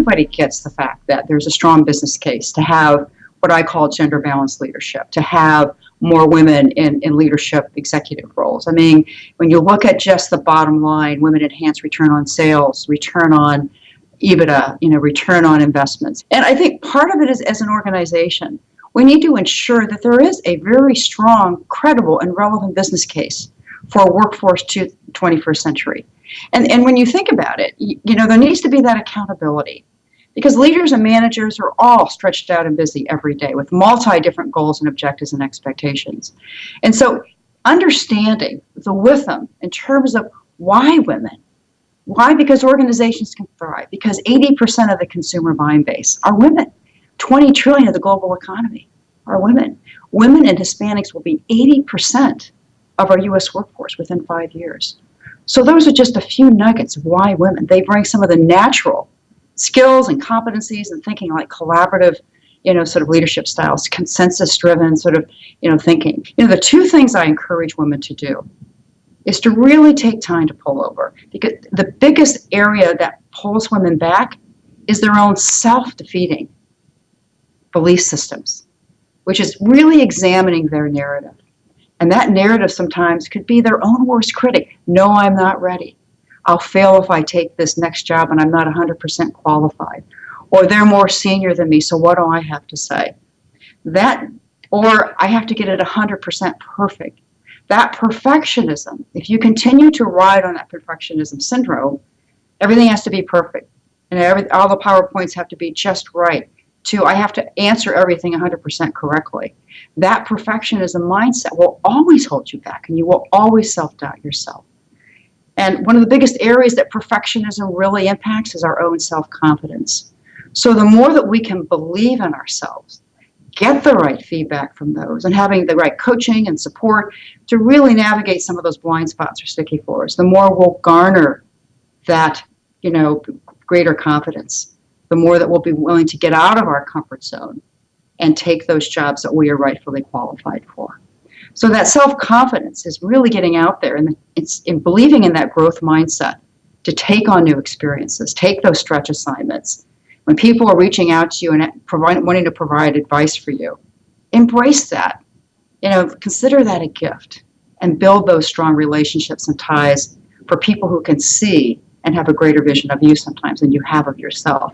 everybody gets the fact that there's a strong business case to have what I call gender balanced leadership, to have more women in leadership executive roles. I mean, when you look at just the bottom line, women enhance return on sales, return on EBITDA, return on investments. And I think part of it is, as an organization, we need to ensure that there is a very strong, credible, and relevant business case for a workforce to the 21st century. And when you think about it, there needs to be that accountability, because leaders and managers are all stretched out and busy every day with different goals and objectives and expectations. And so understanding the with them in terms of why women, why? Because organizations can thrive, because 80% of the consumer buying base are women. 20 trillion of the global economy are women. Women and Hispanics will be 80% of our U.S. workforce within 5 years. So those are just a few nuggets of why women. They bring some of the natural skills and competencies and thinking, like collaborative, sort of leadership styles, consensus-driven sort of, thinking. The two things I encourage women to do is to really take time to pull over, because the biggest area that pulls women back is their own self-defeating belief systems, which is really examining their narrative. And that narrative sometimes could be their own worst critic. No, I'm not ready. I'll fail if I take this next job and I'm not 100% qualified. Or they're more senior than me, so what do I have to say? Or I have to get it 100% perfect. That perfectionism, if you continue to ride on that perfectionism syndrome, everything has to be perfect. And all the PowerPoints have to be just right. I have to answer everything 100% correctly. That perfectionism mindset will always hold you back, and you will always self-doubt yourself. And one of the biggest areas that perfectionism really impacts is our own self-confidence. So the more that we can believe in ourselves, get the right feedback from those, and having the right coaching and support to really navigate some of those blind spots or sticky floors, the more we'll garner that, greater confidence, the more that we'll be willing to get out of our comfort zone and take those jobs that we are rightfully qualified for. So that self-confidence is really getting out there, and it's in believing in that growth mindset to take on new experiences, take those stretch assignments. When people are reaching out to you and wanting to provide advice for you, embrace that. Consider that a gift, and build those strong relationships and ties for people who can see and have a greater vision of you sometimes than you have of yourself.